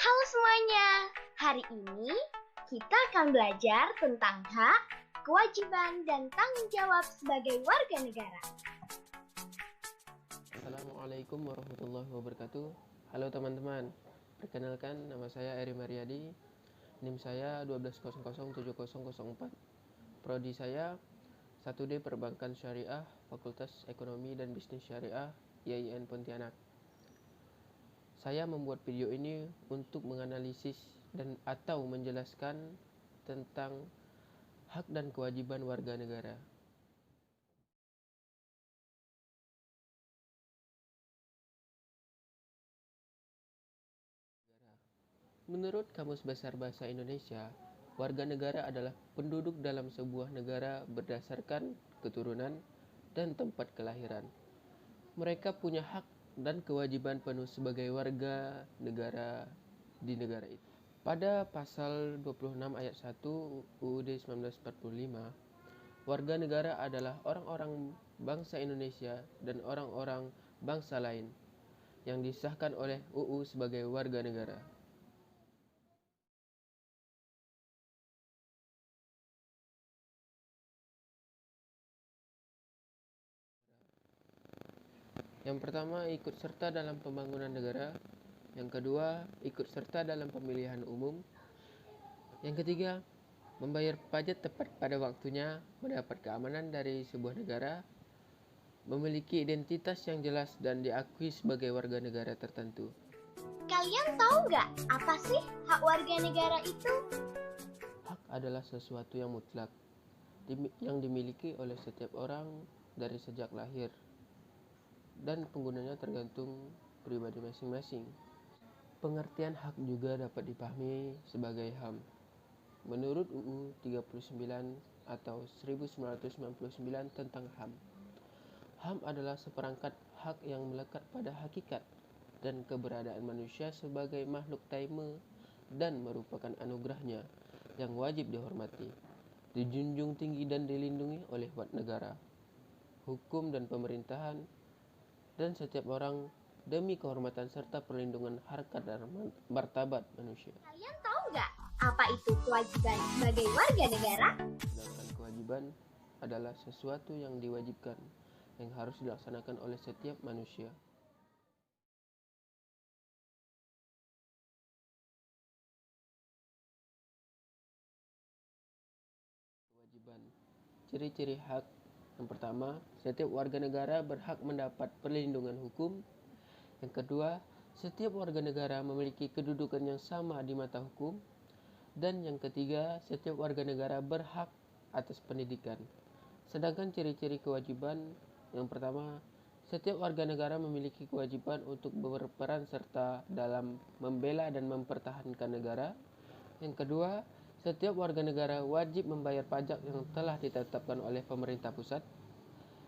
Halo semuanya, hari ini kita akan belajar tentang hak, kewajiban, dan tanggung jawab sebagai warga negara. Assalamualaikum warahmatullahi wabarakatuh. Halo teman-teman, perkenalkan nama saya Eri Mariadi, NIM saya 12007004, Prodi saya 1D Perbankan Syariah, Fakultas Ekonomi dan Bisnis Syariah, IAIN Pontianak. Saya membuat video ini untuk menganalisis dan atau menjelaskan tentang hak dan kewajiban warga negara. Menurut Kamus Besar Bahasa Indonesia, warga negara adalah penduduk dalam sebuah negara berdasarkan keturunan dan tempat kelahiran. Mereka punya hak dan kewajiban penuh sebagai warga negara di negara itu. Pada pasal 26 ayat 1 UUD 1945, warga negara adalah orang-orang bangsa Indonesia dan orang-orang bangsa lain yang disahkan oleh UU sebagai warga negara. Yang pertama, ikut serta dalam pembangunan negara. Yang kedua, ikut serta dalam pemilihan umum. Yang ketiga, membayar pajak tepat pada waktunya, mendapat keamanan dari sebuah negara, memiliki identitas yang jelas dan diakui sebagai warga negara tertentu. Kalian tahu nggak apa sih hak warga negara itu? Hak adalah sesuatu yang mutlak, yang dimiliki oleh setiap orang dari sejak lahir, dan penggunanya tergantung pribadi masing-masing. Pengertian hak juga dapat dipahami sebagai HAM. Menurut UU 39 atau 1999 tentang HAM, HAM adalah seperangkat hak yang melekat pada hakikat dan keberadaan manusia sebagai makhluk taima dan merupakan anugerahnya yang wajib dihormati, dijunjung tinggi dan dilindungi oleh negara, hukum dan pemerintahan, dan setiap orang demi kehormatan serta perlindungan harkat dan martabat manusia. Kalian tahu nggak apa itu kewajiban sebagai warga negara? Sedangkan kewajiban adalah sesuatu yang diwajibkan, yang harus dilaksanakan oleh setiap manusia. Kewajiban. Ciri-ciri hak. Yang pertama, setiap warga negara berhak mendapat perlindungan hukum. Yang kedua, setiap warga negara memiliki kedudukan yang sama di mata hukum. Dan yang ketiga, setiap warga negara berhak atas pendidikan. Sedangkan ciri-ciri kewajiban, yang pertama, setiap warga negara memiliki kewajiban untuk berperan serta dalam membela dan mempertahankan negara. Yang kedua, setiap warga negara wajib membayar pajak yang telah ditetapkan oleh pemerintah pusat.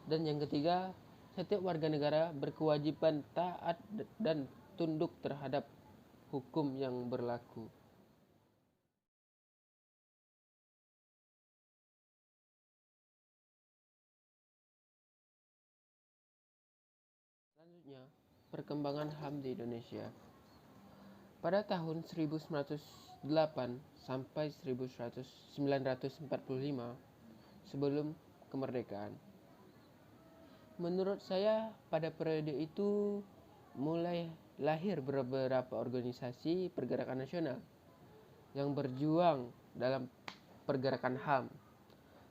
Dan yang ketiga, setiap warga negara berkewajiban taat dan tunduk terhadap hukum yang berlaku. Selanjutnya, perkembangan HAM di Indonesia. Pada tahun 1908 sampai 1945 sebelum kemerdekaan. Menurut saya, pada periode itu mulai lahir beberapa organisasi pergerakan nasional yang berjuang dalam pergerakan HAM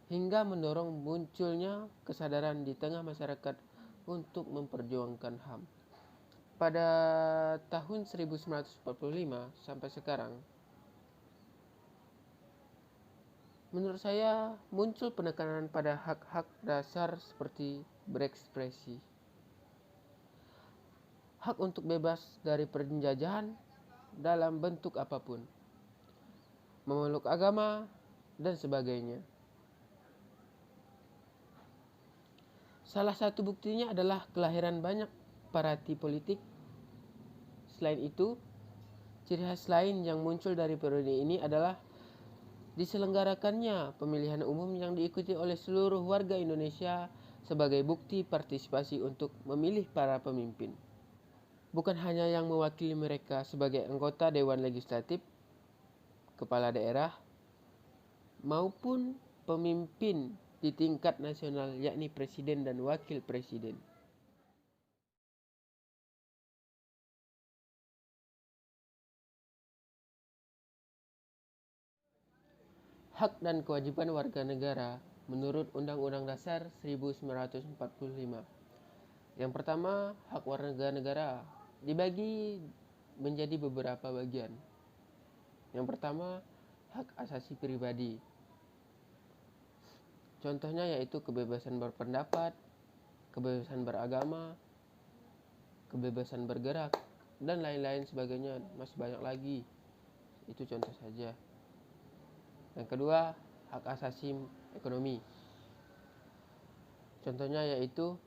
hingga mendorong munculnya kesadaran di tengah masyarakat untuk memperjuangkan HAM. Pada tahun 1945 sampai sekarang, menurut saya muncul penekanan pada hak-hak dasar seperti berekspresi, hak untuk bebas dari penjajahan dalam bentuk apapun, memeluk agama, dan sebagainya. Salah satu buktinya adalah kelahiran banyak partai politik. Selain itu, ciri khas lain yang muncul dari periode ini adalah diselenggarakannya pemilihan umum yang diikuti oleh seluruh warga Indonesia sebagai bukti partisipasi untuk memilih para pemimpin. bukan hanya yang mewakili mereka sebagai anggota Dewan Legislatif, kepala daerah, maupun pemimpin di tingkat nasional, yakni presiden dan wakil presiden. Hak dan kewajiban warga negara menurut Undang-Undang Dasar 1945. Yang pertama, hak warga negara dibagi menjadi beberapa bagian. Yang pertama, hak asasi pribadi. Contohnya yaitu kebebasan berpendapat, kebebasan beragama, kebebasan bergerak, dan lain-lain sebagainya. Masih banyak lagi. Itu contoh saja. Yang kedua, hak asasi ekonomi. Contohnya yaitu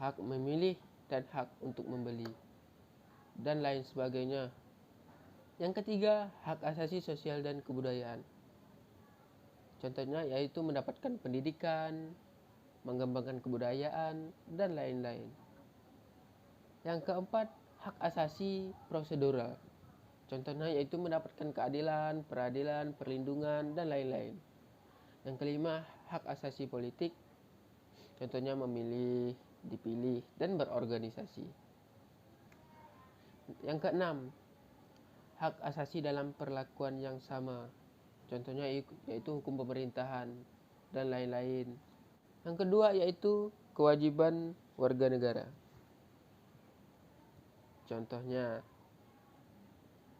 hak memilih dan hak untuk membeli, dan lain sebagainya. Yang ketiga, hak asasi sosial dan kebudayaan. Contohnya yaitu mendapatkan pendidikan, mengembangkan kebudayaan, dan lain-lain. Yang keempat, hak asasi prosedural. Contohnya yaitu mendapatkan keadilan, peradilan, perlindungan, dan lain-lain. Yang kelima, hak asasi politik. Contohnya memilih, dipilih, dan berorganisasi. Yang keenam, hak asasi dalam perlakuan yang sama. Contohnya yaitu hukum pemerintahan, dan lain-lain. Yang kedua yaitu kewajiban warga negara. Contohnya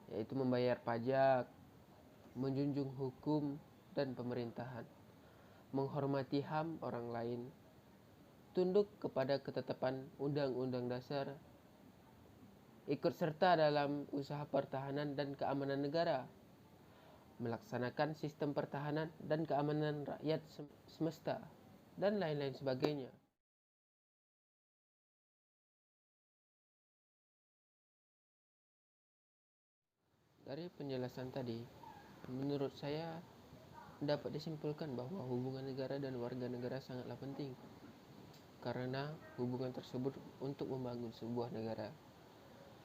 yaitu membayar pajak, menjunjung hukum dan pemerintahan, menghormati HAM orang lain, tunduk kepada ketetapan Undang-Undang Dasar, ikut serta dalam usaha pertahanan dan keamanan negara, melaksanakan sistem pertahanan dan keamanan rakyat semesta, dan lain-lain sebagainya. Dari penjelasan tadi, menurut saya dapat disimpulkan bahwa hubungan negara dan warga negara sangatlah penting, karena hubungan tersebut untuk membangun sebuah negara.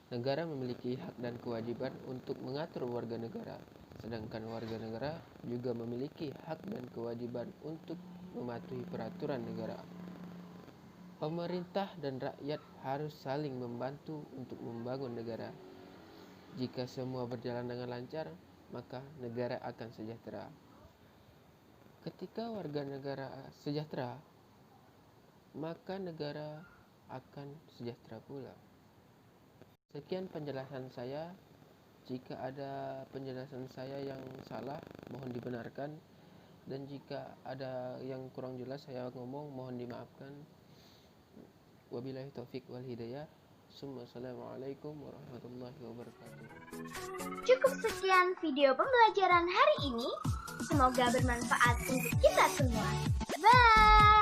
Negara memiliki hak dan kewajiban untuk mengatur warga negara, sedangkan warga negara juga memiliki hak dan kewajiban untuk mematuhi peraturan negara. Pemerintah dan rakyat harus saling membantu untuk membangun negara. Jika semua berjalan dengan lancar, maka negara akan sejahtera. Ketika warga negara sejahtera, maka negara akan sejahtera pula. Sekian penjelasan saya. Jika ada penjelasan saya yang salah, mohon dibenarkan. Dan jika ada yang kurang jelas saya ngomong, mohon dimaafkan. Wabillahi taufik wal hidayah. Assalamualaikum warahmatullahi wabarakatuh. Cukup sekian video pembelajaran hari ini. Semoga bermanfaat untuk kita semua. Bye!